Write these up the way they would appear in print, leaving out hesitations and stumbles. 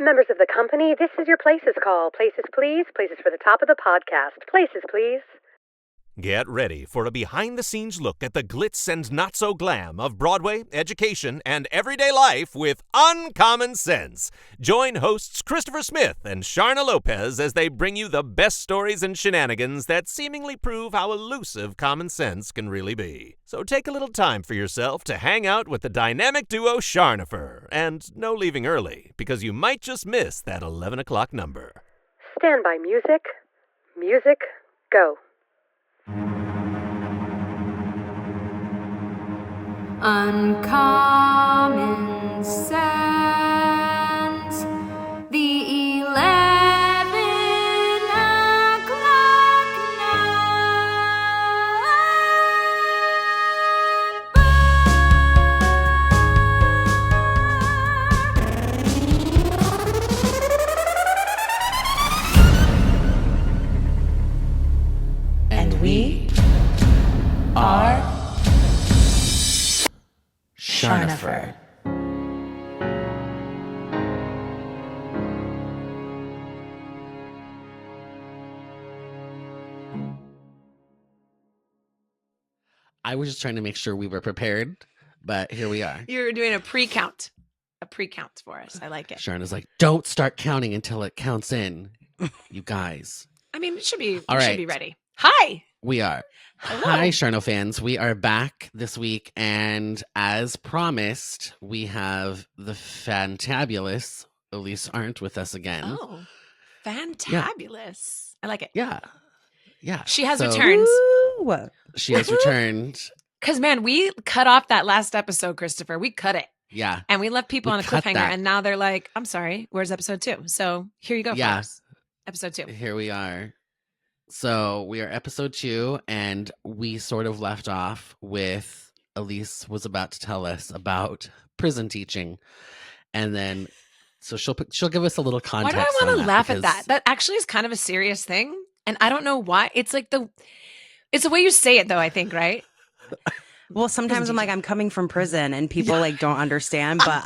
Members of the company, this is your Places call. Places, please. Places for the top of the podcast. Places, please. Get ready for a behind-the-scenes look at the glitz and not-so-glam of Broadway, education, and everyday life with Uncommon Sense. Join hosts Christopher Smith and Sharna Lopez as they bring you the best stories and shenanigans that seemingly prove how elusive common sense can really be. So take a little time for yourself to hang out with the dynamic duo Charnopher. And no leaving early, because you might just miss that 11 o'clock number. Stand by music. Music, go. Uncommon sense, the 11 o'clock number. And we are Charnopher. I was just trying to make sure we were prepared, but here we are. You're doing a pre-count for us. I like it. Sharon is like, don't start counting until it counts in, you guys. I mean, it should be. All right. Should be ready. Hi. We are. Hello. Hi, Charnophanz. We are back this week, and as promised, we have the fantabulous Elise Arndt with us again. Oh, fantabulous. Yeah. I like it. Yeah. She has returned. She has returned. Because, man, we cut off that last episode, Christopher. We cut it. Yeah. And we left people on a cliffhanger, and now they're like, I'm sorry, where's episode 2? So here you go, folks. Episode 2. Here we are. So we are episode 2, and we sort of left off with Elise was about to tell us about prison teaching, and then so she'll give us a little context. Why do I want to laugh at that? That actually is kind of a serious thing, and I don't know why. It's like it's the way you say it, though. I think, right? Well, sometimes I'm like, I'm coming from prison, and people like don't understand, but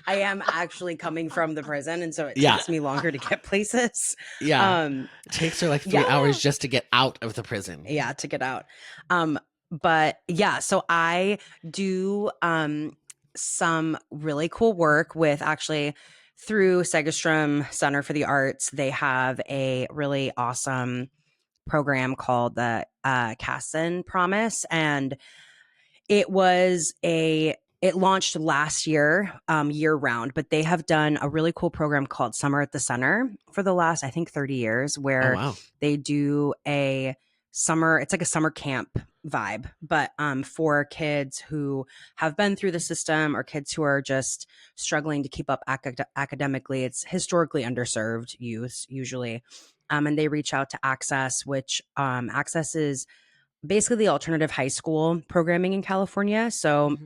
I am actually coming from the prison, and so it takes me longer to get places. Yeah. It takes her like 3 hours just to get out of the prison. Yeah, to get out. But yeah, so I do some really cool work with actually through Segerstrom Center for the Arts. They have a really awesome program called the Casson Promise, and it launched last year, year round, but they have done a really cool program called Summer at the Center for the last, I think, 30 years, where they do it's like a summer camp vibe, but for kids who have been through the system or kids who are just struggling to keep up academically. It's historically underserved youth usually. And they reach out to Access, which Access is basically the alternative high school programming in California. So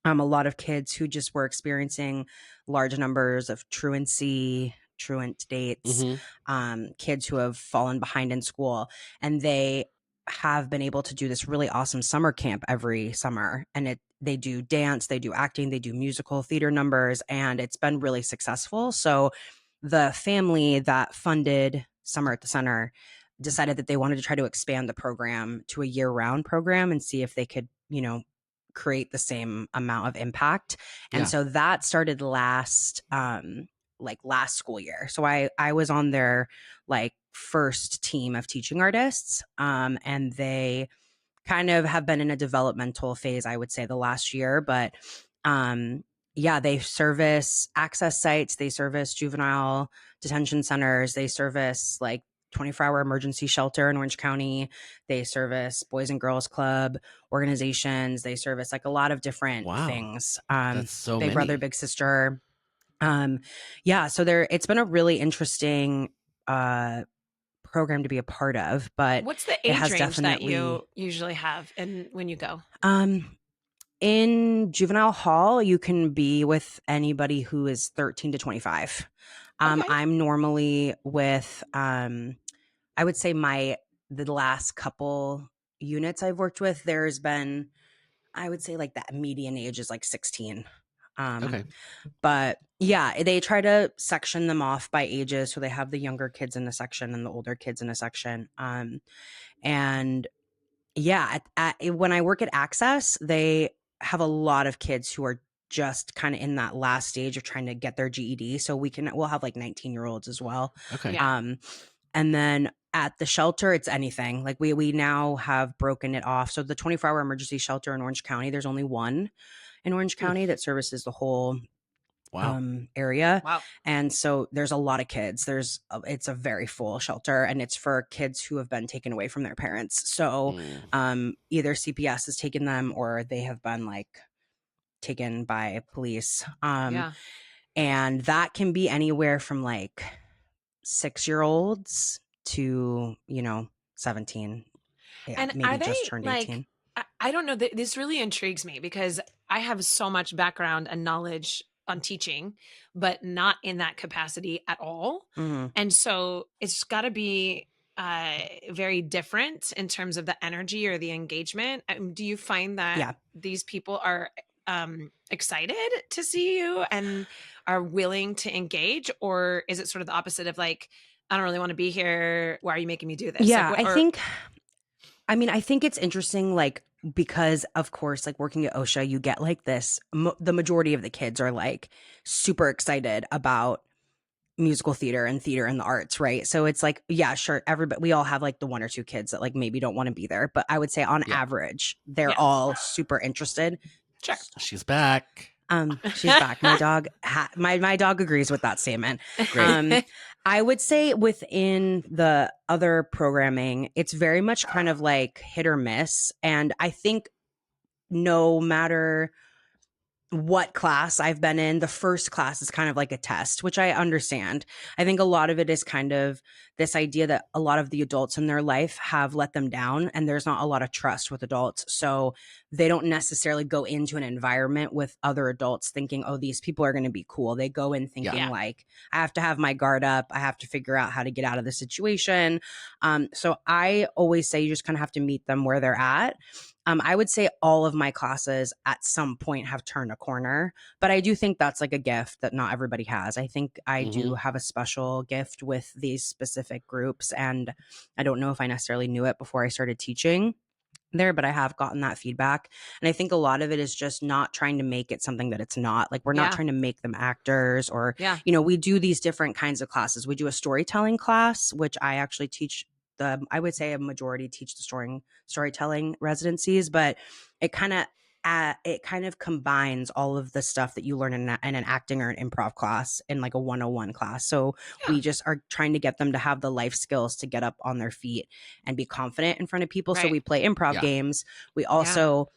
a lot of kids who just were experiencing large numbers of truant dates, kids who have fallen behind in school, and they have been able to do this really awesome summer camp every summer. And they do dance, they do acting, they do musical theater numbers, and it's been really successful. So the family that funded Summer at the Center decided that they wanted to try to expand the program to a year-round program and see if they could, create the same amount of impact. And so that started last school year. So I was on their first team of teaching artists. And they kind of have been in a developmental phase, I would say, the last year, but they service access sites, they service juvenile detention centers, they service 24-hour emergency shelter in Orange County. They service Boys and Girls Club organizations. They service a lot of different things. That's so Big many. Brother, Big Sister. So it's been a really interesting program to be a part of. But what's the age range that you usually have and when you go? In juvenile hall, you can be with anybody who is 13 to 25. I'm normally with I would say the last couple units I've worked with, there's been, I would say that median age is 16. But Yeah, they try to section them off by ages. So they have the younger kids in a section and the older kids in a section. And yeah, when I work at Access, they have a lot of kids who are just kind of in that last stage of trying to get their GED. So we'll have like 19-year-olds as well. Okay. Yeah. And then at the shelter, it's anything. Like we now have broken it off. So the 24-hour emergency shelter in Orange County, there's only one in Orange County that services the whole area. Wow. And so there's a lot of kids. It's a very full shelter, and it's for kids who have been taken away from their parents. So either CPS has taken them or they have been like taken by police. And that can be anywhere from like 6-year-olds to, 17. Yeah, And maybe are they just turned 18. I don't know. This really intrigues me because I have so much background and knowledge on teaching, but not in that capacity at all. Mm-hmm. And so it's got to be very different in terms of the energy or the engagement. Do you find that these people are excited to see you and are willing to engage, or is it sort of the opposite of like, I don't really want to be here. Why are you making me do this? Yeah, I think it's interesting, like, because of course, like working at OSHA, you get like this, the majority of the kids are like super excited about musical theater and the arts, right? So it's like, yeah, sure, everybody, we all have like the one or two kids that like maybe don't want to be there, but I would say on average, they're all super interested. Sure. She's back. She's back. My dog, my dog agrees with that statement. Great. I would say within the other programming, it's very much kind of like hit or miss. And I think no matter what class I've been in, the first class is kind of like a test, which I understand. I think a lot of it is kind of this idea that a lot of the adults in their life have let them down, and there's not a lot of trust with adults. So they don't necessarily go into an environment with other adults thinking, oh, these people are going to be cool. They go in thinking like, I have to have my guard up. I have to figure out how to get out of the situation. So I always say you just kind of have to meet them where they're at. I would say all of my classes at some point have turned a corner, but I do think that's like a gift that not everybody has. I think I do have a special gift with these specific groups, and I don't know if I necessarily knew it before I started teaching there, but I have gotten that feedback. And I think a lot of it is just not trying to make it something that it's not. Like we're not trying to make them actors or, we do these different kinds of classes. We do a storytelling class, which I actually teach. I would say a majority teach the storytelling residencies, but it kind of combines all of the stuff that you learn in an acting or an improv class in like a 101 class. So we just are trying to get them to have the life skills to get up on their feet and be confident in front of people. Right. So we play improv games. We also,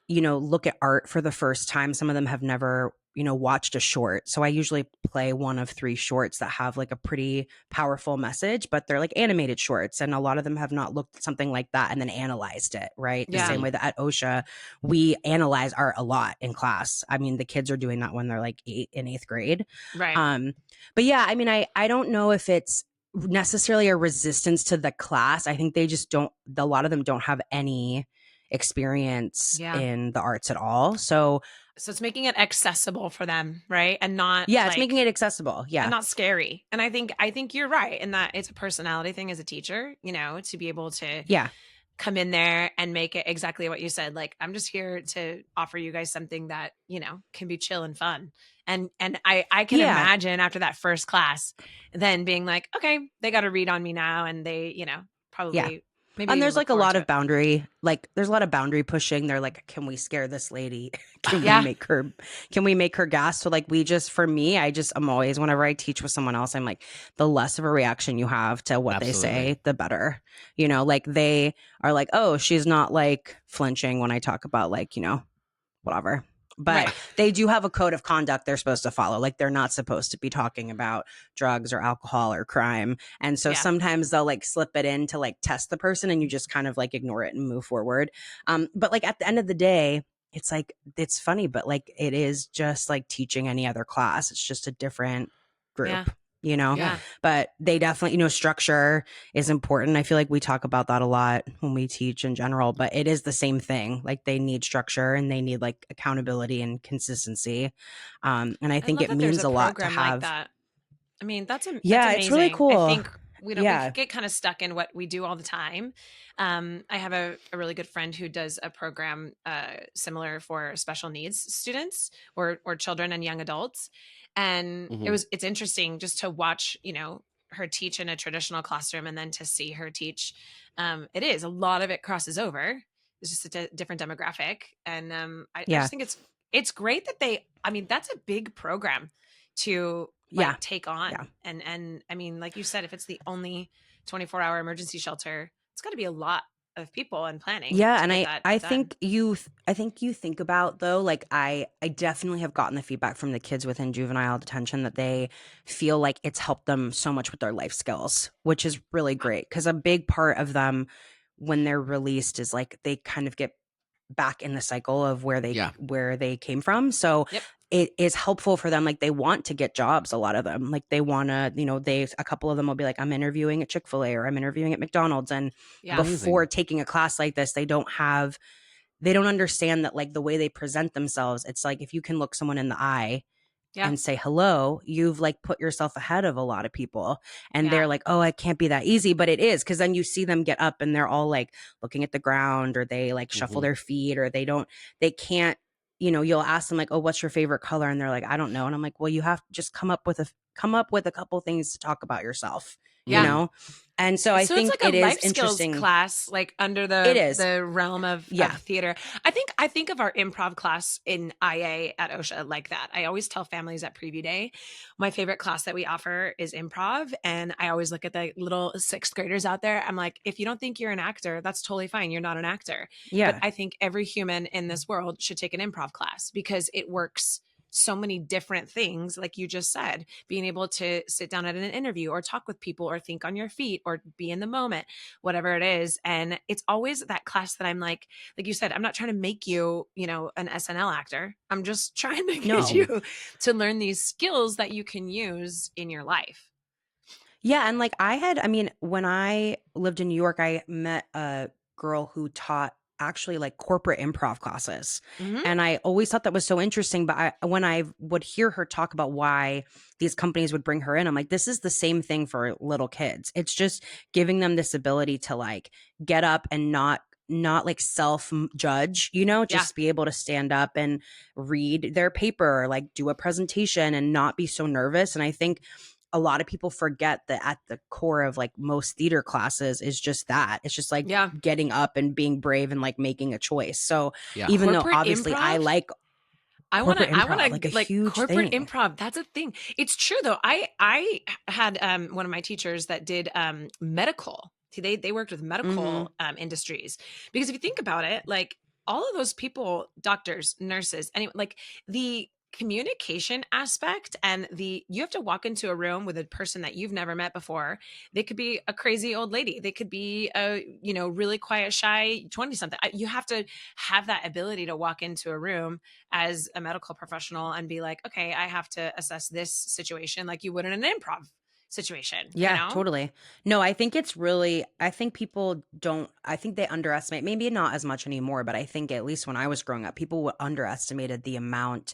look at art for the first time. Some of them have never watched a short. So I usually play one of 3 shorts that have like a pretty powerful message, but they're like animated shorts. And a lot of them have not looked at something like that and then analyzed it, right? The same way that at OSHA, we analyze art a lot in class. I mean, the kids are doing that when they're like in 8th grade. Right. But yeah, I mean, I don't know if it's necessarily a resistance to the class. I think they just a lot of them don't have any experience in the arts at all. So it's making it accessible for them, right? And not it's making it accessible. Yeah. And not scary. And I think you're right in that it's a personality thing as a teacher, to be able to come in there and make it exactly what you said. Like, I'm just here to offer you guys something that, can be chill and fun. And I can imagine after that first class, then being like, okay, they got to read on me now. And they, probably maybe. And there's like a lot of boundary, there's a lot of boundary pushing. They're like, can we scare this lady? Can we make her gas? So for me, I'm always, whenever I teach with someone else, I'm like, the less of a reaction you have to what they say, the better. They are like, oh, she's not like flinching when I talk about whatever. But they do have a code of conduct they're supposed to follow. Like, they're not supposed to be talking about drugs or alcohol or crime. And so sometimes they'll slip it in to test the person, and you just kind of ignore it and move forward. But at the end of the day, it's it's funny, but it is just teaching any other class. It's just a different group. you know? Yeah. But they definitely, structure is important. I feel like we talk about that a lot when we teach in general, but it is the same thing. Like they need structure and they need like accountability and consistency. And I think it means a lot to have like that. I mean, that's yeah, it's really cool. I think we get kind of stuck in what we do all the time. I have a really good friend who does a program similar for special needs students or children and young adults. And it's interesting just to watch, her teach in a traditional classroom and then to see her teach. It is a lot of it crosses over. It's just a different demographic. And I just think it's great that that's a big program to take on. Yeah. And I mean, like you said, if it's the only 24-hour emergency shelter, it's got to be a lot of people and planning. Yeah. And I think you think about though, like I definitely have gotten the feedback from the kids within juvenile detention that they feel like it's helped them so much with their life skills, which is really great. Cause a big part of them when they're released is like, they kind of get back in the cycle of where they came from. So it is helpful for them. Like they want to get jobs. A lot of them, like they want to, a couple of them will be like, I'm interviewing at Chick-fil-A or I'm interviewing at McDonald's. And before taking a class like this, they don't understand that like the way they present themselves. It's like, if you can look someone in the eye and say hello, you've like put yourself ahead of a lot of people. And they're like, oh, it can't be that easy, but it is. Cause then you see them get up and they're all like looking at the ground or they like shuffle their feet or they can't, you'll ask them like, oh, what's your favorite color? And they're like, I don't know. And I'm like, well, you have to just come up with a couple things to talk about yourself, you know? And so I think it's like it is life interesting class, like under the realm of theater. I think of our improv class in IA at OSHA like that. I always tell families at preview day, my favorite class that we offer is improv. And I always look at the little 6th graders out there. I'm like, if you don't think you're an actor, that's totally fine. You're not an actor. Yeah. But I think every human in this world should take an improv class because it works so many different things, like you just said, being able to sit down at an interview or talk with people or think on your feet or be in the moment, whatever it is. And it's always that class that I'm like you said, I'm not trying to make you, an SNL actor. I'm just trying to get you to learn these skills that you can use in your life. Yeah. And like when I lived in New York, I met a girl who taught actually like corporate improv classes. And I always thought that was so interesting. But when I would hear her talk about why these companies would bring her in, I'm like, this is the same thing for little kids. It's just giving them this ability to like get up and not like self-judge, just be able to stand up and read their paper or like do a presentation and not be so nervous. And I think a lot of people forget that at the core of like most theater classes is just that. It's just like getting up and being brave and like making a choice. So even though obviously improv, I want to like huge corporate thing. Improv. That's a thing. It's true though. I had one of my teachers that did medical. They worked with medical industries, because if you think about it, like all of those people, doctors, nurses, anyway, like the communication aspect and you have to walk into a room with a person that you've never met before. They could be a crazy old lady. They could be a, really quiet, shy 20 something. You have to have that ability to walk into a room as a medical professional and be like, okay, I have to assess this situation like you would in an improv situation. Yeah, totally. No, I think people I think they underestimate, maybe not as much anymore, but I think at least when I was growing up, people underestimated the amount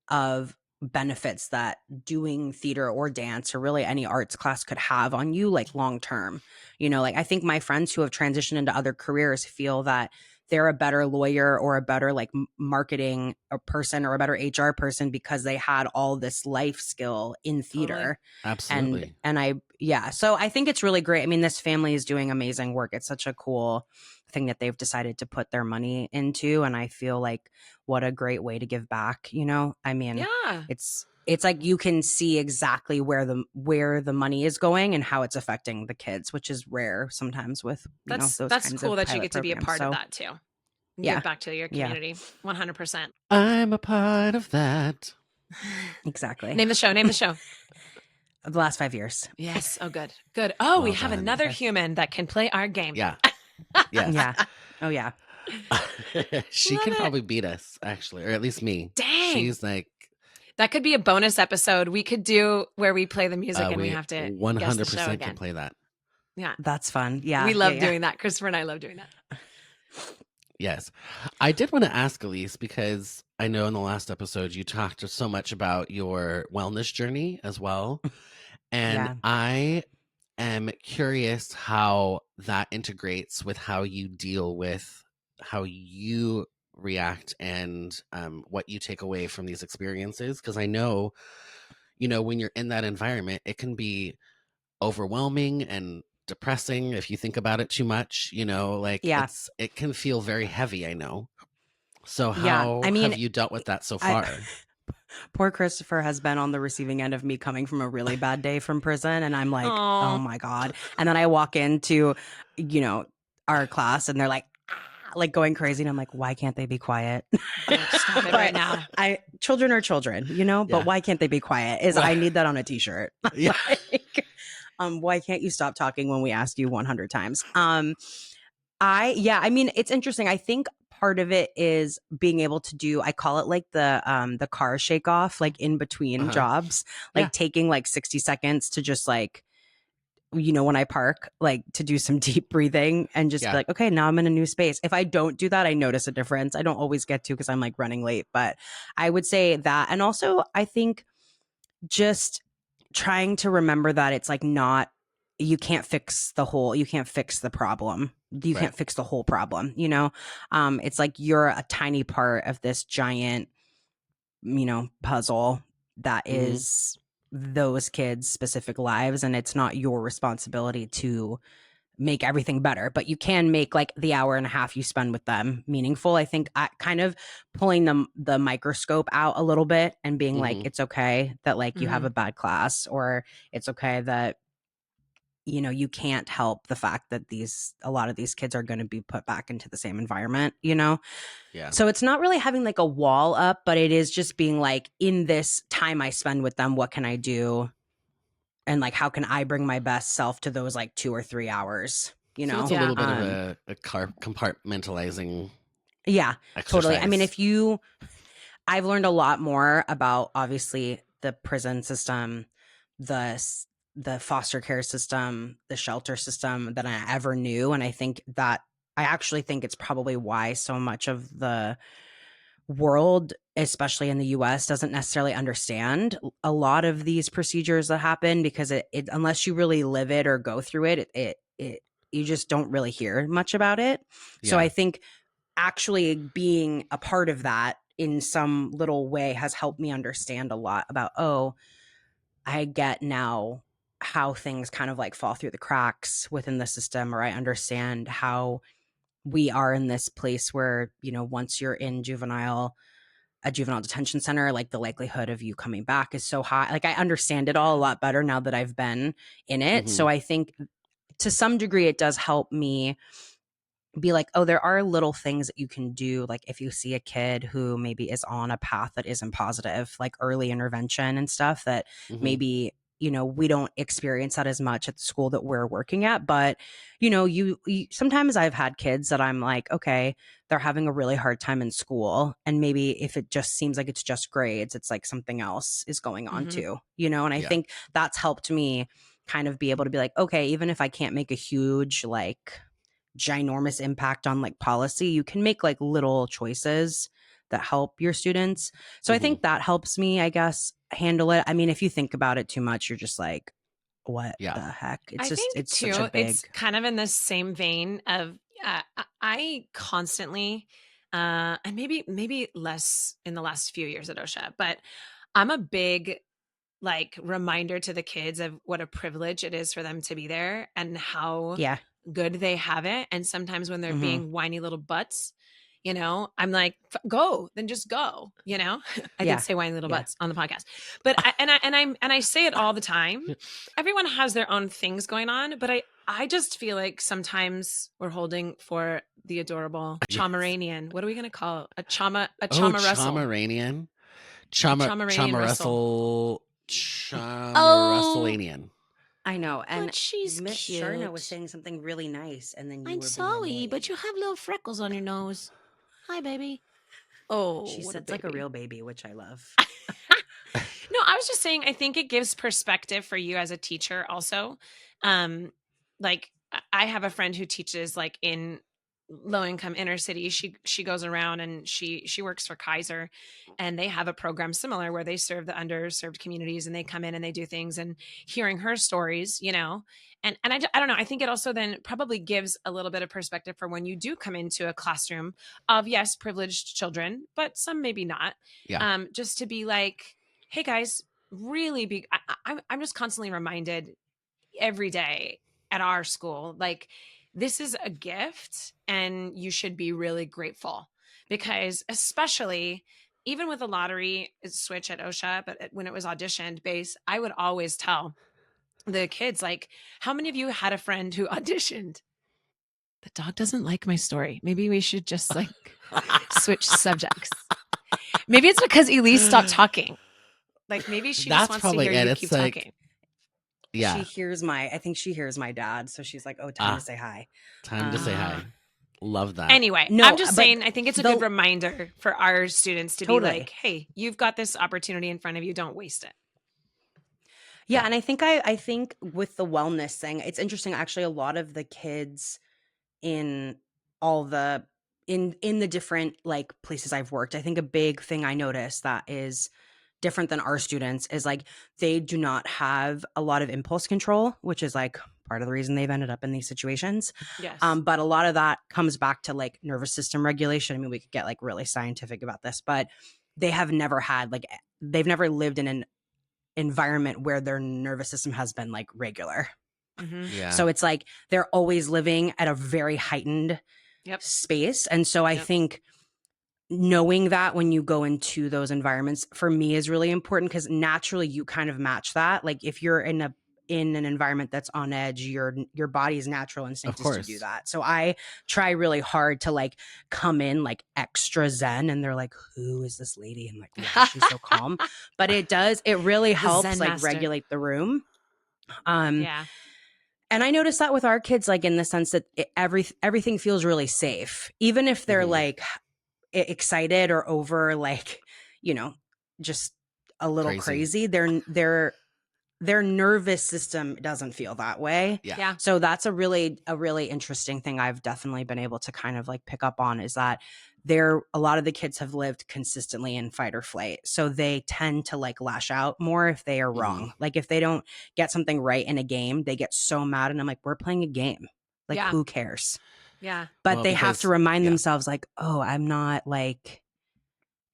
of benefits that doing theater or dance or really any arts class could have on you, like long term. Like I think my friends who have transitioned into other careers feel that they're a better lawyer or a better like marketing person or a better HR person because they had all this life skill in theater. Absolutely. So I think it's really great. I mean, this family is doing amazing work. It's such a cool thing that they've decided to put their money into. And I feel like what a great way to give back, I mean, it's like you can see exactly where the money is going and how it's affecting the kids, which is rare sometimes with those that's kinds cool of that you get to be a part programs. of that too. Give back to your community. 100%. I'm a part of that. Exactly. Name the show. The last 5 years. Yes. Oh, good. Oh, we have another human that can play our game. Yeah. Yeah. Oh yeah. She can probably beat us, actually, or at least me. Dang. She's like That could be a bonus episode we could do where we play the music and we have to 100% can play that. Yeah. That's fun. Yeah. We love doing that. Christopher and I love doing that. Yes. I did want to ask Elise, because I know in the last episode you talked so much about your wellness journey as well. And I am curious how that integrates with how you deal with how you react and what you take away from these experiences. Because I know, when you're in that environment, it can be overwhelming and depressing if you think about it too much, it can feel very heavy, I know. So how have you dealt with that so far? Poor Christopher has been on the receiving end of me coming from a really bad day from prison, and I'm like, oh my God. And then I walk into, our class and they're like going crazy, and I'm like, why can't they be quiet? Stop it right now. Children are children, but why can't they be quiet? I need that on a t-shirt. Yeah. Why can't you stop talking when we ask you 100 times? It's interesting. I think part of it is being able to do, I call it like the car shake off, like in between jobs, taking like 60 seconds to just when I park, to do some deep breathing and just be like, okay, now I'm in a new space. If I don't do that, I notice a difference. I don't always get to because I'm running late, but I would say that. And also I think just trying to remember that it's you can't fix the problem. You can't fix the whole problem, it's you're a tiny part of this giant, puzzle that is those kids' specific lives. And it's not your responsibility to make everything better, but you can make the hour and a half you spend with them meaningful. I think kind of pulling the microscope out a little bit and being it's okay that you have a bad class, or it's okay that you can't help the fact that a lot of these kids are going to be put back into the same environment, Yeah. So it's not really having a wall up, but it is just being in this time I spend with them, what can I do? And how can I bring my best self to those 2 or 3 hours, So it's a little bit of a compartmentalizing. Yeah, exercise. Totally. I mean, I've learned a lot more about obviously the prison system, the foster care system, the shelter system than I ever knew. And I actually think it's probably why so much of the world, especially in the US, doesn't necessarily understand a lot of these procedures that happen, because it unless you really live it or go through it, you just don't really hear much about it. Yeah. So I think actually being a part of that in some little way has helped me understand a lot about, I get now how things kind of fall through the cracks within the system, or I understand how we are in this place where, once you're in a juvenile detention center, the likelihood of you coming back is so high. I understand it all a lot better now that I've been in it. So I think to some degree it does help me be there are little things that you can do. If you see a kid who maybe is on a path that isn't positive, early intervention and stuff that maybe, we don't experience that as much at the school that we're working at. But, you sometimes I've had kids that I'm okay, they're having a really hard time in school. And maybe if it just seems like it's just grades, it's something else is going on too, and I think that's helped me kind of be able to be okay, even if I can't make a huge, ginormous impact on policy, you can make little choices that help your students. So I think that helps me, I guess, handle it. I mean, if you think about it too much, you're just what the heck? It's such a big... It's kind of in the same vein of I constantly and maybe less in the last few years at OSHA, but I'm a big reminder to the kids of what a privilege it is for them to be there and how good they have it. And sometimes when they're being whiny little butts, I'm go, then just go, I did say whiny little butts on the podcast, but I say it all the time. Everyone has their own things going on, but I just feel sometimes we're holding for the adorable Chomeranian. What are we going to call it? A Chama Russell. Chomeranian. Russellanian. I know, and she's Miss cute. Sharna was saying something really nice, and then I'm sorry, but you have little freckles on your nose. Hi, baby. Oh, she said a real baby, which I love. was just saying, I think it gives perspective for you as a teacher also. Like I have a friend who teaches like in low income inner city. She goes around and she works for Kaiser, and they have a program similar where they serve the underserved communities, and they come in and they do things. And hearing her stories, you know, and I don't know, I think it also then probably gives a little bit of perspective for when you do come into a classroom of, yes, privileged children, but some maybe not. Yeah. Just to be like, hey guys, really be, I'm just constantly reminded every day at our school, like, this is a gift and you should be really grateful, because especially even with the lottery switch at OSHA, but when it was auditioned based, I would always tell the kids, like, how many of you had a friend who auditioned? The dog doesn't like my story. Maybe we should just like switch subjects. Maybe it's because Elise stopped talking. Like maybe she just wants to hear you keep talking. Yeah. I think she hears my dad. So she's like, oh, time to say hi. Time to say hi. Love that. Anyway, no, I'm just saying, I think it's a good reminder for our students to be like, hey, you've got this opportunity in front of you. Don't waste it. Yeah. And I think with the wellness thing, it's interesting. Actually, a lot of the kids in all the, in the different like places I've worked, I think a big thing I noticed that is different than our students is like they do not have a lot of impulse control, which is like part of the reason they've ended up in these situations. Yes. But a lot of that comes back to like nervous system regulation. I mean, we could get like really scientific about this, but they have never had like, they've never lived in an environment where their nervous system has been like regular. Mm-hmm. Yeah. So it's like they're always living at a very heightened space. And so I think knowing that when you go into those environments for me is really important, because naturally you kind of match that. Like if you're in an environment that's on edge, your body's natural instinct is to do that. So I try really hard to like come in like extra zen, and they're like, who is this lady? And like, why is she so calm? But it really helps like regulate the room. And I noticed that with our kids, like in the sense that everything feels really safe, even if they're like excited or over, like, you know, just a little crazy. Their nervous system doesn't feel that way. Yeah. So that's a really interesting thing I've definitely been able to kind of like pick up on, is that a lot of the kids have lived consistently in fight or flight. So they tend to like lash out more if they are wrong. Like if they don't get something right in a game, they get so mad. And I'm like, we're playing a game. Like, who cares? Yeah. But they have to remind themselves like, oh, I'm not like,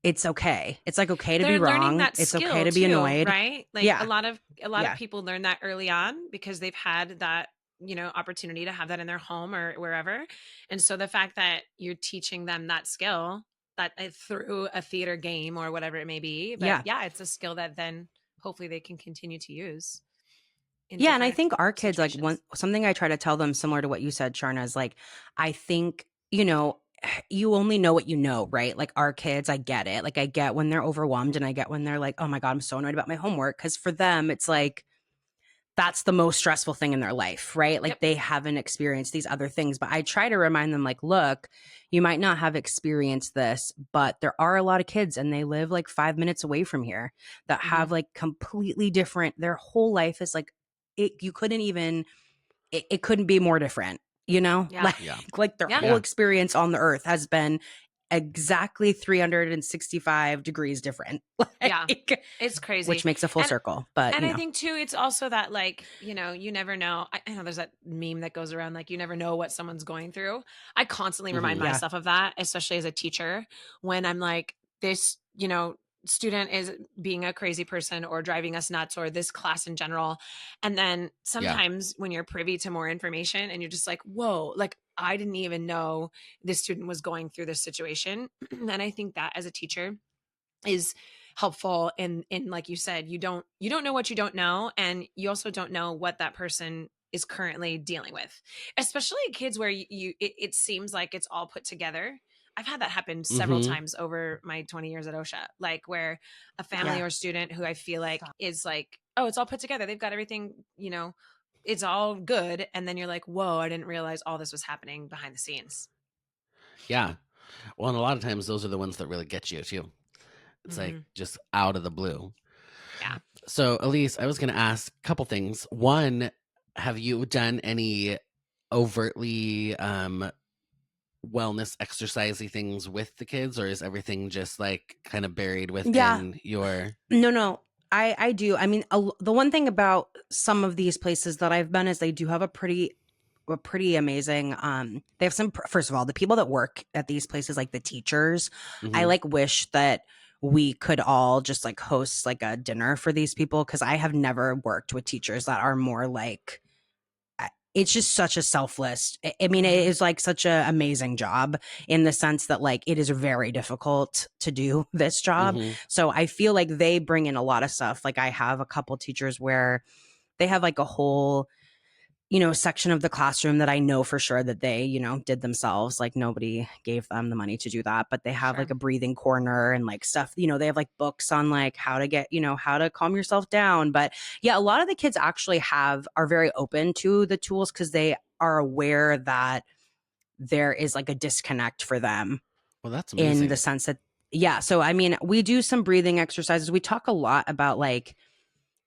it's okay. It's like, okay to be wrong. It's okay to be annoyed. Right. Like a lot of people learn that early on because they've had that, you know, opportunity to have that in their home or wherever. And so the fact that you're teaching them that skill that through a theater game or whatever it may be, but it's a skill that then hopefully they can continue to use. Yeah. And I think our kids, like something I try to tell them similar to what you said, Charna, is like, I think, you know, you only know what you know, right? Like our kids, I get it. Like I get when they're overwhelmed, and I get when they're like, oh my God, I'm so annoyed about my homework. Cause for them, it's like, that's the most stressful thing in their life, right? Like they haven't experienced these other things. But I try to remind them like, look, you might not have experienced this, but there are a lot of kids, and they live like 5 minutes away from here, that have like completely different, their whole life is like, it couldn't be more different, you know? Like their whole experience on the earth has been exactly 365 degrees different. It's crazy. Which makes a full circle. But I think too, it's also that like, you know, you never know. I know there's that meme that goes around, like, you never know what someone's going through. I constantly remind myself of that, especially as a teacher, when I'm like, this, you know, student is being a crazy person or driving us nuts, or this class in general. And then sometimes when you're privy to more information and you're just like, whoa, like I didn't even know this student was going through this situation. And I think that as a teacher is helpful in like you said, you don't know what you don't know. And you also don't know what that person is currently dealing with, especially kids where it seems like it's all put together. I've had that happen several times over my 20 years at OSHA, like where a family or student who I feel like is like, oh, it's all put together. They've got everything, you know, it's all good. And then you're like, whoa, I didn't realize all this was happening behind the scenes. Yeah. Well, and a lot of times those are the ones that really get you too. It's like just out of the blue. Yeah. So, Elise, I was going to ask a couple things. One, have you done any overtly wellness exercisey things with the kids, or is everything just like kind of buried within your... No, I do. I mean, the one thing about some of these places that I've been is they do have a pretty amazing, they have some, first of all, the people that work at these places, like the teachers, I like wish that we could all just like host like a dinner for these people, because I have never worked with teachers that are more like, it's just such a selfless, I mean, it is like such an amazing job in the sense that like it is very difficult to do this job. So I feel like they bring in a lot of stuff. Like I have a couple teachers where they have like a whole, you know, section of the classroom that I know for sure that they, you know, did themselves. Like nobody gave them the money to do that, but they have like a breathing corner and like stuff, you know, they have like books on like how to get, you know, how to calm yourself down. But yeah, a lot of the kids actually are very open to the tools because they are aware that there is like a disconnect for them. Well, that's amazing. In the sense that, yeah. So, I mean, we do some breathing exercises. We talk a lot about like,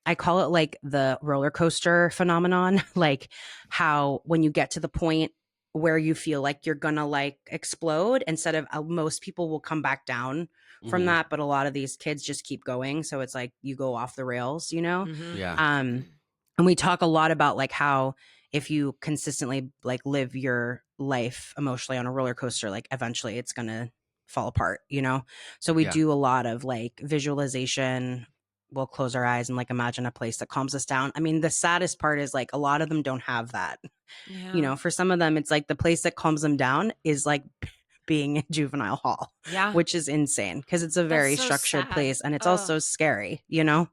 I call it like the roller coaster phenomenon, like how when you get to the point where you feel like you're gonna like explode, instead of most people will come back down from that, but a lot of these kids just keep going. So it's like you go off the rails, you know? Yeah. And we talk a lot about like how if you consistently like live your life emotionally on a roller coaster, like eventually it's gonna fall apart, you know? So we do a lot of like visualization. We'll close our eyes and like imagine a place that calms us down. I mean, the saddest part is like a lot of them don't have that. You know, for some of them, it's like the place that calms them down is like being in juvenile hall, which is insane because it's a very structured place and it's also scary, you know?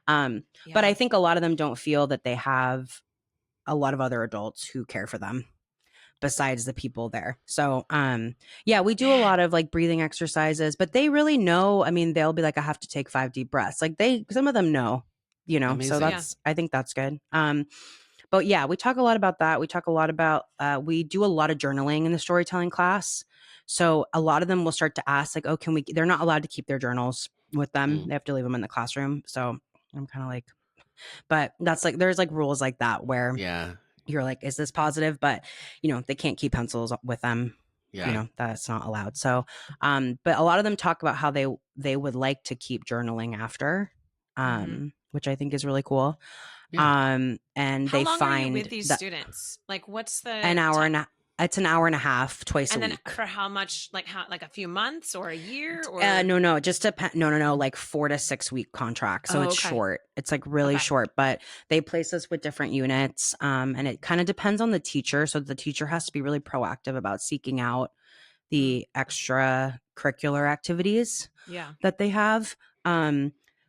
But I think a lot of them don't feel that they have a lot of other adults who care for them besides the people there. So, yeah, we do a lot of like breathing exercises, but they really know. I mean, they'll be like, I have to take 5 deep breaths. Like some of them know, you know, amazing. So I think that's good. But yeah, we talk a lot about that. We talk a lot about, we do a lot of journaling in the storytelling class. So a lot of them will start to ask like, oh, they're not allowed to keep their journals with them. They have to leave them in the classroom. So I'm kind of like, but that's like, there's like rules like that where you're like, is this positive? But, you know, they can't keep pencils with them. You know, that's not allowed. So, but a lot of them talk about how they would like to keep journaling after, which I think is really cool. And how they long find are you with these students? Like what's the it's an hour and a half twice a week. And then for how much, like a few months or a year or? No, just no, like 4 to 6 week contract. So it's short. It's like really short, but they place us with different units. And it kind of depends on the teacher. So the teacher has to be really proactive about seeking out the extracurricular activities that they have.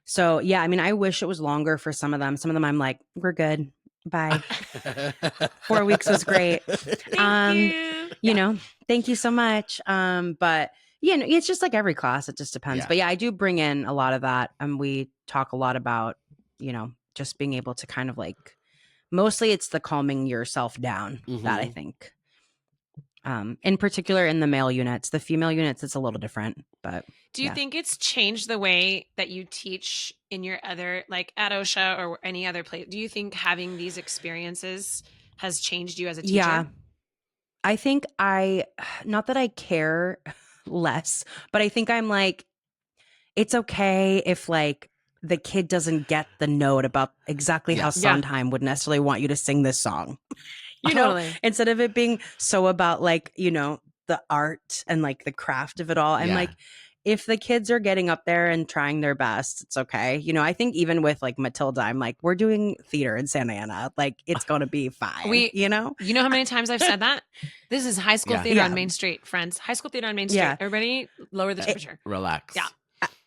So yeah, I mean, I wish it was longer for some of them. Some of them I'm like, we're good. Bye. 4 weeks was great. Thank you. You know, thank you so much. But yeah, it's just like every class. It just depends. But yeah, I do bring in a lot of that. And we talk a lot about, you know, just being able to kind of like, mostly it's the calming yourself down that I think. In particular in the male units. The female units, it's a little different, but do you think it's changed the way that you teach in your other, like at OSHA or any other place? Do you think having these experiences has changed you as a teacher? Yeah, I think not that I care less, but I think I'm like, it's okay if like the kid doesn't get the note about exactly how Sondheim would necessarily want you to sing this song. You know, instead of it being so about like, you know, the art and like the craft of it all. I'm like, if the kids are getting up there and trying their best, it's okay. You know, I think even with like Matilda, I'm like, we're doing theater in Santa Ana. Like, it's going to be fine. You know how many times I've said that? This is high school theater on Main Street, friends. High school theater on Main Street. Everybody lower the temperature. Relax. Yeah.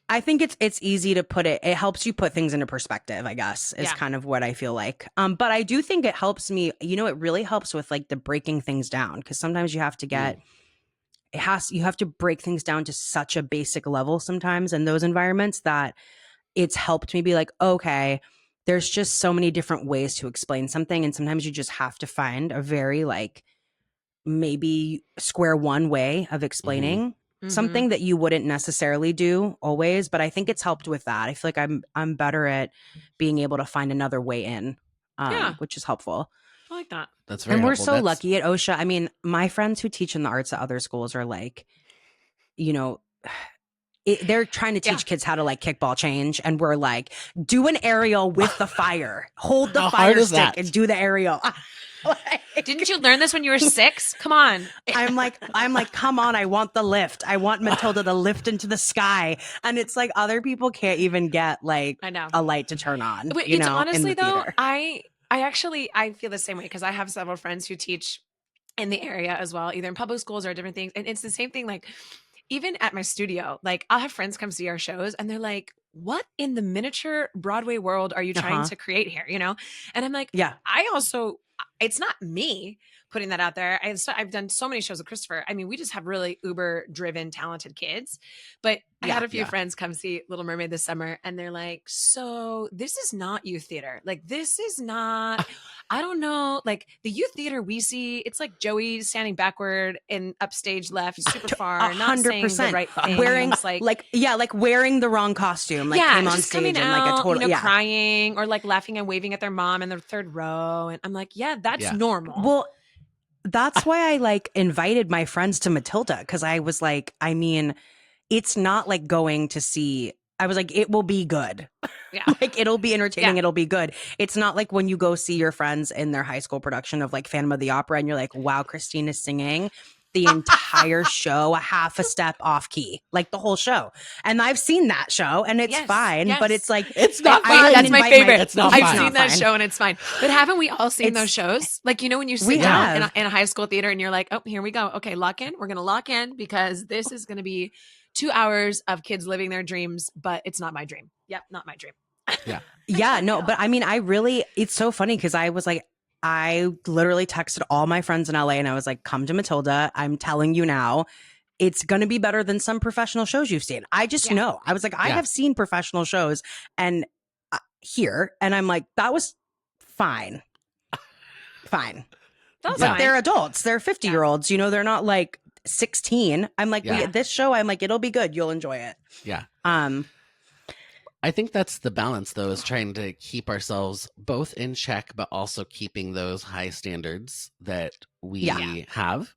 I think it's easy to put it. It helps you put things into perspective, I guess, is kind of what I feel like. But I do think it helps me, you know, it really helps with like the breaking things down. Cause sometimes you have to you have to break things down to such a basic level sometimes in those environments that it's helped me be like, okay, there's just so many different ways to explain something. And sometimes you just have to find a very like maybe square one way of explaining something that you wouldn't necessarily do always, but I think it's helped with that. I feel like I'm better at being able to find another way in, which is helpful. I like that. That's very helpful. We're so lucky at OSHA. I mean, my friends who teach in the arts at other schools are like, you know, they're trying to teach kids how to like kickball change, and we're like, do an aerial with the fire, hold the fire stick and do the aerial. Didn't you learn this when you were 6? Come on. I'm like, come on, I want the lift. I want Matilda to lift into the sky. And it's like other people can't even get like a light to turn on. But it's honestly though, I feel the same way because I have several friends who teach in the area as well, either in public schools or different things. And it's the same thing. Like even at my studio, like I'll have friends come see our shows and they're like, what in the miniature Broadway world are you trying to create here? You know? And I'm like, it's not me putting that out there. I've done so many shows with Christopher. I mean, we just have really uber driven, talented kids. But I had a few friends come see Little Mermaid this summer and they're like, so this is not youth theater. Like, this is not, I don't know. Like the youth theater we see, it's like Joey standing backward in upstage left, super far, 100%. Not saying the right thing. Wearing like wearing the wrong costume. Like came on stage and out, like a total, crying or like laughing and waving at their mom in the third row. And I'm like, that's normal. Well, that's why I like invited my friends to Matilda. Cause I was like, I mean, it's not like going to see, I was like, it will be good. Yeah. Like it'll be entertaining. Yeah. It'll be good. It's not like when you go see your friends in their high school production of like Phantom of the Opera and you're like, wow, Christine is singing the entire show a half a step off key, like the whole show. And I've seen that show and it's fine, but it's like, it's not fine. That's my favorite. It's not I've seen that show and it's fine. But haven't we all seen those shows? Like, you know, when you sit down in a high school theater and you're like, oh, here we go. Okay, lock in. We're going to lock in because this is going to be 2 hours of kids living their dreams, but it's not my dream. Yep, not my dream. Yeah. No, but I mean, it's so funny because I was like, I literally texted all my friends in LA and I was like, come to Matilda. I'm telling you now, it's going to be better than some professional shows you've seen. I just know. I was like, I have seen professional shows and here, and I'm like, that was fine. Fine. But they're adults. They're 50-year-olds. You know, they're not like 16. I'm like, this show, I'm like, it'll be good. You'll enjoy it. Yeah. I think that's the balance, though, is trying to keep ourselves both in check, but also keeping those high standards that we have.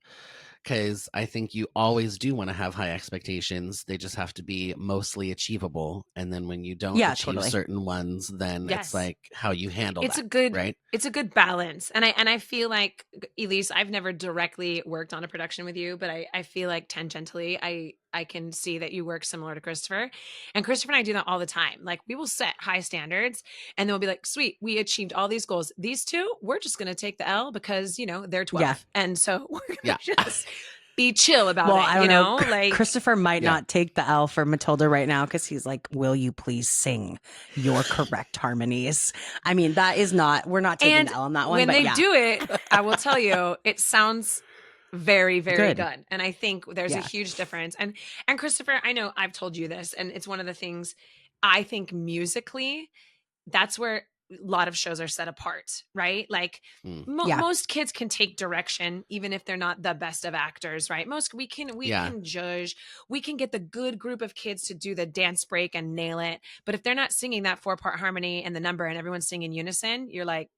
Because I think you always do want to have high expectations. They just have to be mostly achievable. And then when you don't achieve certain ones, then it's like how you handle right? It's a good balance. And I feel like, Elise, I've never directly worked on a production with you, but I feel like tangentially, I can see that you work similar to Christopher. And Christopher and I do that all the time. Like we will set high standards and then we'll be like, sweet, we achieved all these goals. These two, we're just going to take the L because, you know, they're 12. Yeah. And so we're going to just be chill about it. I don't know. Like Christopher might not take the L for Matilda right now because he's like, will you please sing your correct harmonies? I mean, that is not, we're not taking the L on that one. When they do it, I will tell you, it sounds very, very good. And I think there's a huge difference. And Christopher, I know I've told you this, and it's one of the things I think musically, that's where a lot of shows are set apart, right? Like most kids can take direction, even if they're not the best of actors, right? We can judge, we can get the good group of kids to do the dance break and nail it. But if they're not singing that 4-part harmony and the number and everyone's singing unison, you're like,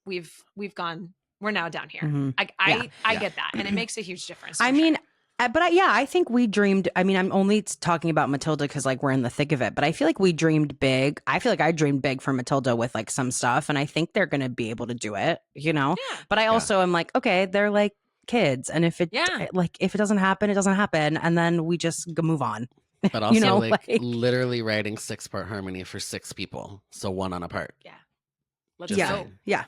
we've gone. We're now down here. Mm-hmm. I get that. And it makes a huge difference. I mean, I think we dreamed, I mean, I'm only talking about Matilda because like we're in the thick of it, but I feel like we dreamed big. I feel like I dreamed big for Matilda with like some stuff. And I think they're going to be able to do it, you know? Yeah. But I also am like, okay, they're like kids. And if it doesn't happen, it doesn't happen. And then we just move on. But also like literally writing 6-part harmony for 6 people. So 1 on a part. Yeah. Let's go. Yeah.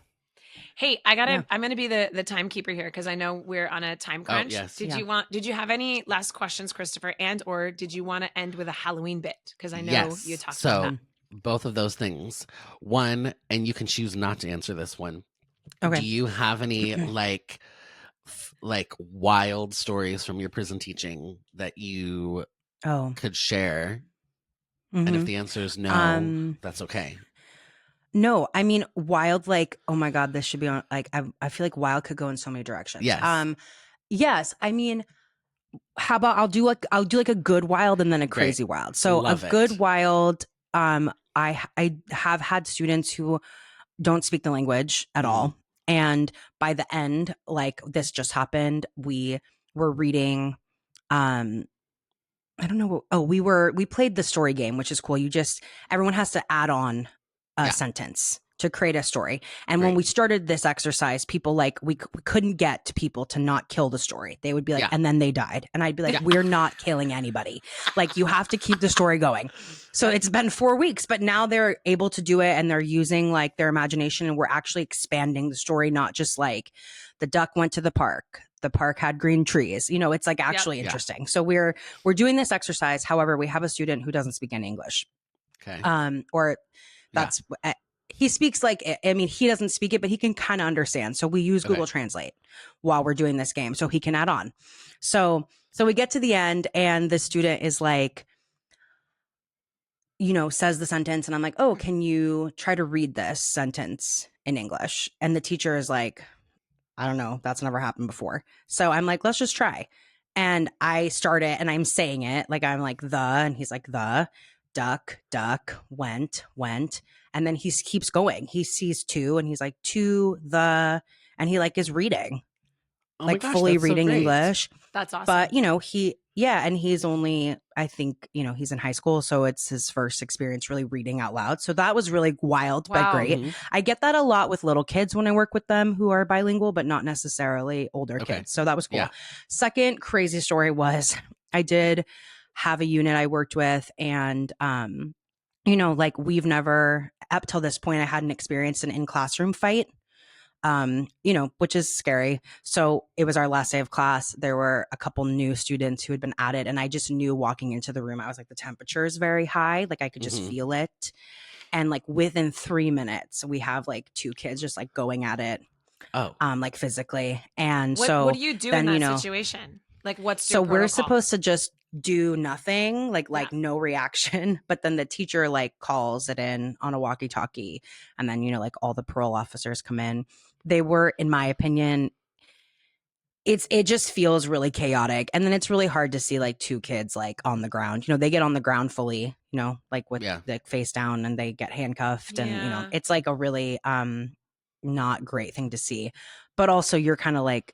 Hey, I'm going to be the timekeeper here because I know we're on a time crunch. Oh, yes. Did you have any last questions, Christopher? Or did you want to end with a Halloween bit? Because I know you talked about that. Both of those things. One, and you can choose not to answer this one. Okay. Do you have any like wild stories from your prison teaching that you could share? Mm-hmm. And if the answer is no, that's okay. No, I mean, wild, like, oh my God, this should be on, like, I feel like wild could go in so many directions. Yes. Yes. I mean, how about I'll do like a good wild and then a crazy wild. So Love a it. good wild, I have had students who don't speak the language at all. And by the end, like this just happened, we were reading, I don't know. Oh, we played the story game, which is cool. Everyone has to add on a sentence to create a story. And when we started this exercise, people we couldn't get people to not kill the story. They would be like, and then they died. And I'd be like, we're not killing anybody. Like, you have to keep the story going. So it's been 4 weeks, but now they're able to do it and they're using like their imagination, and we're actually expanding the story, not just like the duck went to the park had green trees. It's like actually interesting. So we're doing this exercise. However, we have a student who doesn't speak any English. Okay. He speaks he doesn't speak it, but he can kind of understand. So we use Google Translate while we're doing this game so he can add on. So we get to the end and the student is like, says the sentence, and I'm like, oh, can you try to read this sentence in English? And the teacher is like, I don't know, that's never happened before. So I'm like, let's just try. And I start it and I'm saying it like, I'm like and he's like, the duck, went. And then he keeps going. He sees two and he's like, to the, and he like is reading, fully reading English. That's awesome. But, and he's only, I think, he's in high school. So it's his first experience really reading out loud. So that was really wild, but great. Mm-hmm. I get that a lot with little kids when I work with them who are bilingual, but not necessarily older kids. So that was cool. Yeah. Second crazy story was I did have a unit I worked with, and, we've never, up till this point, I hadn't experienced an in-classroom fight. Which is scary. So it was our last day of class. There were a couple new students who had been added, and I just knew walking into the room, I was like, the temperature is very high. Like I could just feel it. And like within 3 minutes, we have like two kids just like going at it. Like physically. And what do you do in that situation? Like what's your protocol? We're supposed to just do nothing, like no reaction, but then the teacher like calls it in on a walkie-talkie, and then like all the parole officers come in. They were, in my opinion, it just feels really chaotic, and then it's really hard to see like two kids like on the ground. They get on the ground fully, like with the face down, and they get handcuffed, and it's like a really not great thing to see. But also you're kind of like,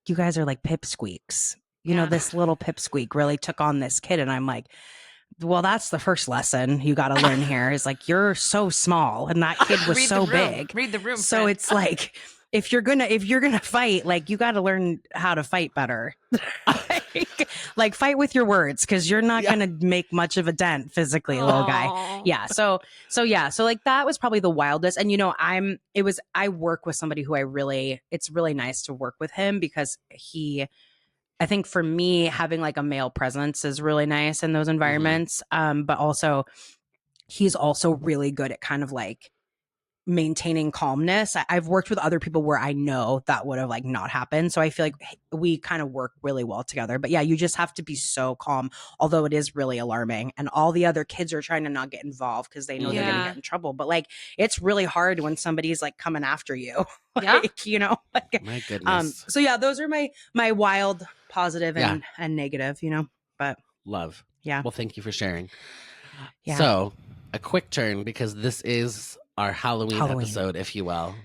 you guys are like pipsqueaks. This little pipsqueak really took on this kid. And I'm like, well, that's the first lesson you got to learn here is like, you're so small and that kid was so big. Read the room. So friend. it's like, if you're gonna fight, like you got to learn how to fight better. like fight with your words, because you're not gonna make much of a dent physically, little guy. Yeah. So like that was probably the wildest. And I work with somebody who it's really nice to work with him, because I think for me, having like a male presence is really nice in those environments. But also he's also really good at kind of like maintaining calmness. I've worked with other people where I know that would have like not happened. So I feel like we kind of work really well together. But yeah, you just have to be so calm, although it is really alarming. And all the other kids are trying to not get involved because they know they're going to get in trouble. But like, it's really hard when somebody's like coming after you. My goodness. So yeah, those are my wild positive and negative, but love. Yeah. Well, thank you for sharing. Yeah. So a quick turn, because this is our Halloween episode, if you will.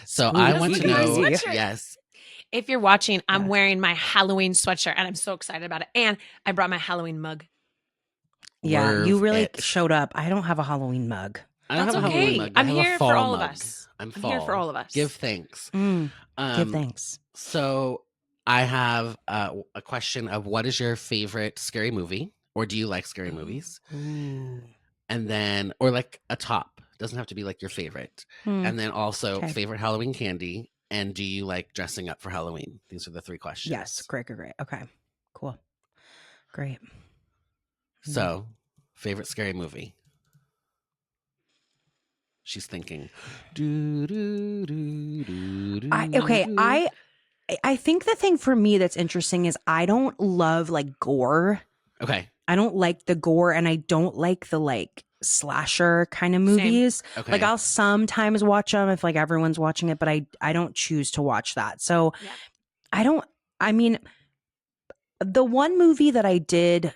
So I want to know, yes. If you're watching, I'm wearing my Halloween sweatshirt and I'm so excited about it. And I brought my Halloween mug. Yeah, you really showed up. I don't have a Halloween mug. I don't have a Halloween mug. I'm here for all of us. I'm here for all of us. Give thanks. Give thanks. So I have a question of, what is your favorite scary movie? Or do you like scary movies? Ooh. And then, or like a top. Doesn't have to be like your favorite. And then also favorite Halloween candy. And do you like dressing up for Halloween? These are the 3 questions. Yes. Great. Okay. Cool. Great. So, favorite scary movie? She's thinking. I think the thing for me that's interesting is I don't love like gore. Okay. I don't like the gore, and I don't like the like slasher kind of movies. Okay. Like I'll sometimes watch them if like everyone's watching it, but I don't choose to watch that. So The one movie that I did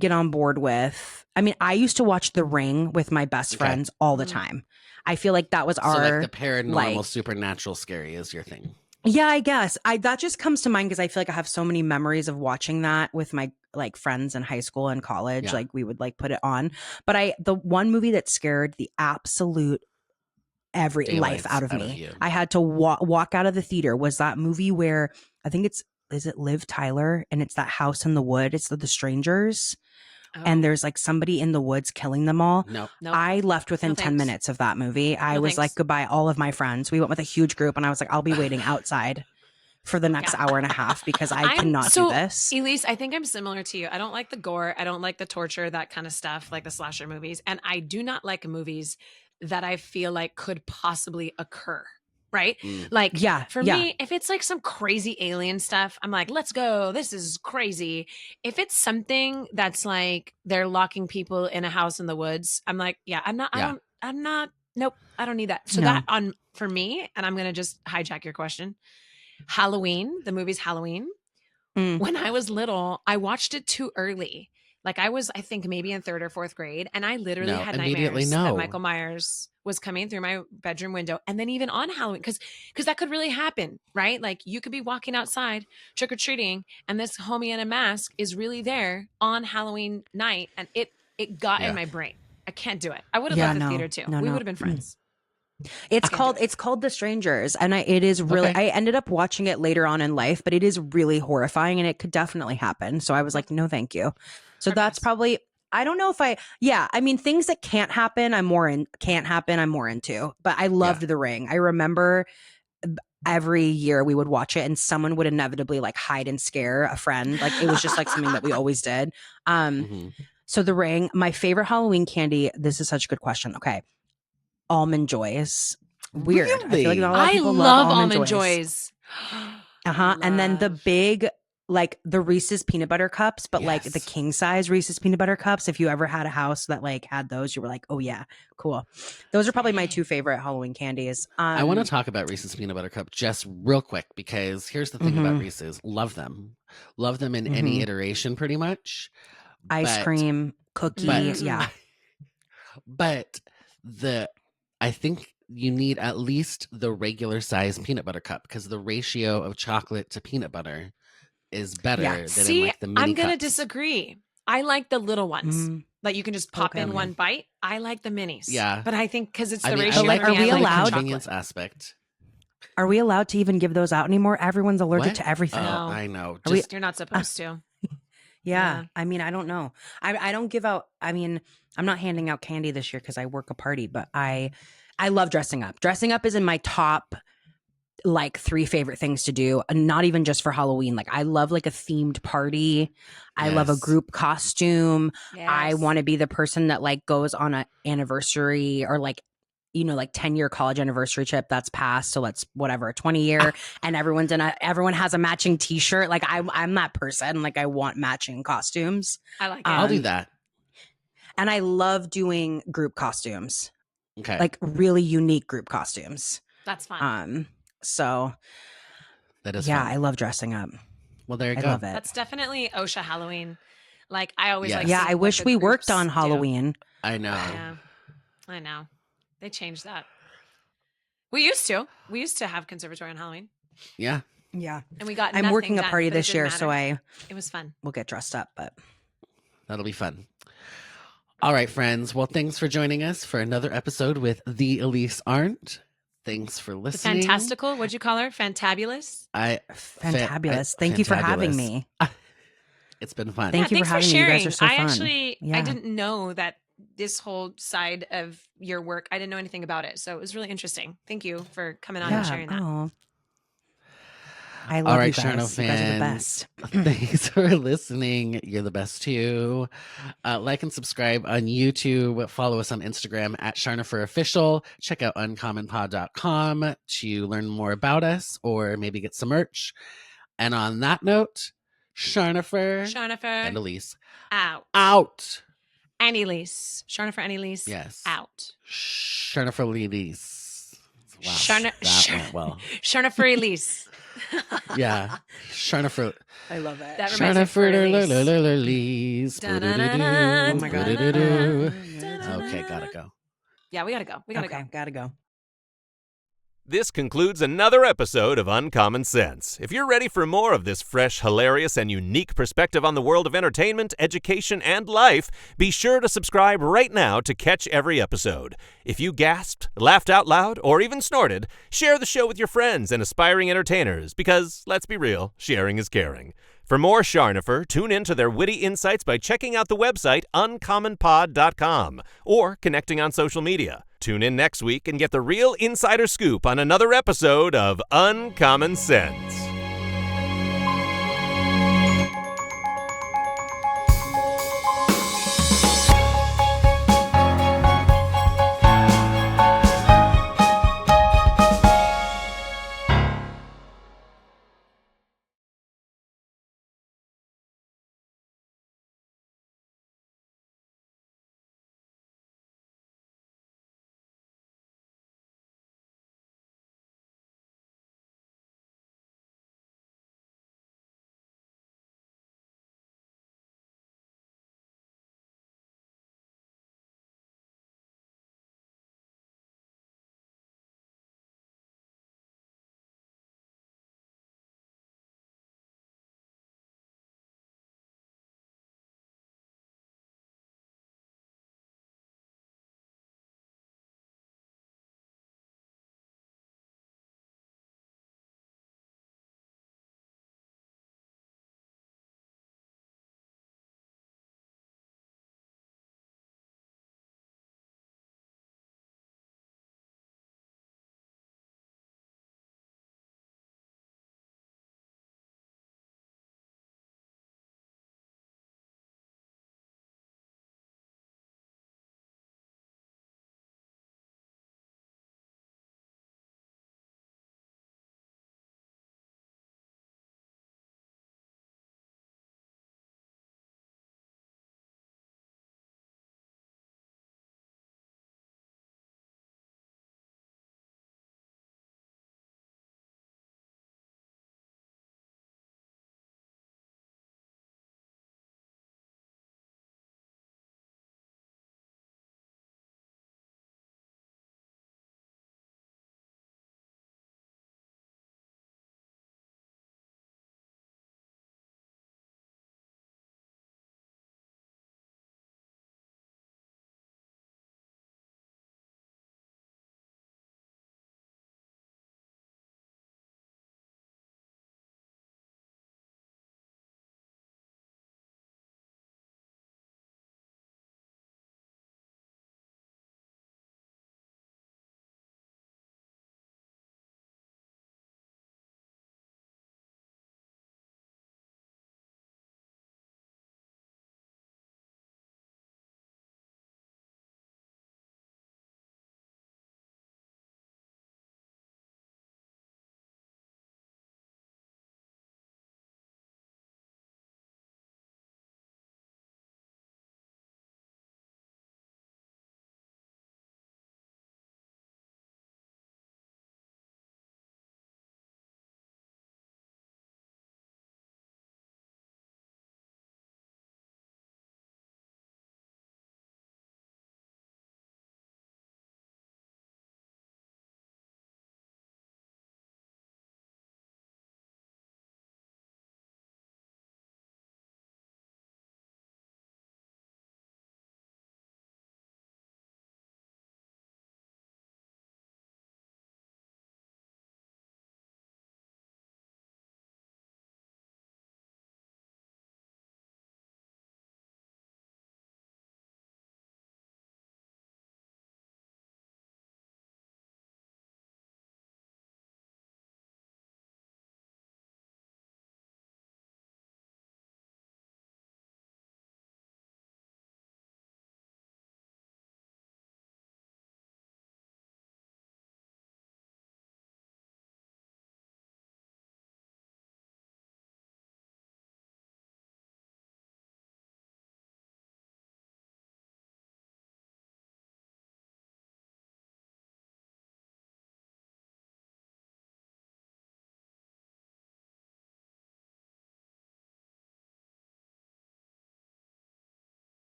get on board with. I mean, I used to watch The Ring with my best friends all the time. I feel like that was So our like the paranormal, supernatural, scary is your thing. Yeah, I guess. That just comes to mind because I feel like I have so many memories of watching that with my like friends in high school and college. Yeah. Like we would like put it on. But the one movie that scared the absolute every life out of me. I had to walk out of the theater was that movie where I think is it Liv Tyler, and it's that house in the wood. It's the Strangers. And there's like somebody in the woods killing them all. No. I left within 10 minutes of that movie. I was like, goodbye, all of my friends. We went with a huge group, and I was like, I'll be waiting outside for the next hour and a half because I cannot do this. Elise, I think I'm similar to you. I don't like the gore. I don't like the torture, that kind of stuff, like the slasher movies. And I do not like movies that I feel like could possibly occur. Right? Like, for me, if it's like some crazy alien stuff, I'm like, let's go. This is crazy. If it's something that's like they're locking people in a house in the woods, I'm like, nope, I don't need that. So that for me, and I'm going to just hijack your question. Halloween, the movie's Halloween. When I was little, I watched it too early. Like I was, I think maybe in 3rd or 4th grade. And I literally had nightmares that Michael Myers was coming through my bedroom window. And then even on Halloween, because that could really happen, right? Like you could be walking outside trick-or-treating and this homie in a mask is really there on Halloween night. And it got in my brain. I can't do it. I would have left the theater too. We would have been friends. It's called The Strangers, and it is really. I ended up watching it later on in life, but it is really horrifying, and it could definitely happen. So I was like, no, thank you. So that's probably. I don't know if I mean, things that can't happen, I'm more into. But I loved The Ring. I remember every year we would watch it, and someone would inevitably like hide and scare a friend. Like it was just like something that we always did. So The Ring, my favorite Halloween candy. This is such a good question. Okay. Almond Joys. Weird. Really? I feel like not a lot of people love Almond Joys. And then the big, like the Reese's peanut butter cups, but like the king size Reese's peanut butter cups. If you ever had a house that like had those, you were like, oh yeah, cool. Those are probably my 2 favorite Halloween candies. I want to talk about Reese's peanut butter cup just real quick because here's the thing about Reese's. Love them in any iteration, pretty much. Ice cream, cookie, But I think you need at least the regular size peanut butter cup because the ratio of chocolate to peanut butter is better than in like the mini I'm going to cups. disagree. I like the little ones that you can just pop in one bite. I like the minis. Yeah. But I think because it's the ratio. Are we allowed? The convenience aspect. Are we allowed to even give those out anymore? Everyone's allergic to everything. Oh, I know. You're not supposed to. Yeah. I mean, I don't know. I don't give out. I mean, I'm not handing out candy this year because I work a party, but I love dressing up. Dressing up is in my top like 3 favorite things to do. Not even just for Halloween. Like I love like a themed party. I love a group costume. Yes. I want to be the person that like goes on an anniversary or like, you know, like 10-year college anniversary trip that's passed. So let's whatever, 20-year and everyone has a matching t-shirt. Like I'm that person. Like I want matching costumes. I like it. I'll do that. And I love doing group costumes. Okay. Like really unique group costumes. That's fun. So that is fun. I love dressing up. Well, there you go. I love it. That's definitely OSHA Halloween. Like I always like I wish we worked on Halloween. I know. Yeah. I know. They changed that. We used to have conservatory on Halloween. Yeah. And we got I'm working a done, party but it this year, didn't so matter. It was fun. We'll get dressed up, but that'll be fun. All right, friends. Well, thanks for joining us for another episode with the Elise Arndt. Thanks for listening. The fantastical, what'd you call her? Fantabulous? Fantabulous. Thank you for having me. It's been fun. Thank you for having me. You guys are so fun. I didn't know that this whole side of your work, I didn't know anything about it. So it was really interesting. Thank you for coming on and sharing that. Oh. I love you guys. Charnophanz. You guys are the best. Thanks for listening. You're the best too. Like and subscribe on YouTube. Follow us on Instagram at Charnopher Official. Check out uncommonpod.com to learn more about us or maybe get some merch. And on that note, Charnopher and Elise out. And Elise. Charnopher and Elise. Yes. Out. Charnopher Elise. Wow. That went well. Charnopher Elise. Yeah. Charnopher. I love it. That reminds me for Elise. Oh my God. Okay, gotta go. Yeah, we gotta go. Gotta go. This concludes another episode of Uncommon Sense. If you're ready for more of this fresh, hilarious, and unique perspective on the world of entertainment, education, and life, be sure to subscribe right now to catch every episode. If you gasped, laughed out loud, or even snorted, share the show with your friends and aspiring entertainers because, let's be real, sharing is caring. For more Charnopher, tune in to their witty insights by checking out the website uncommonpod.com or connecting on social media. Tune in next week and get the real insider scoop on another episode of Uncommon Sense.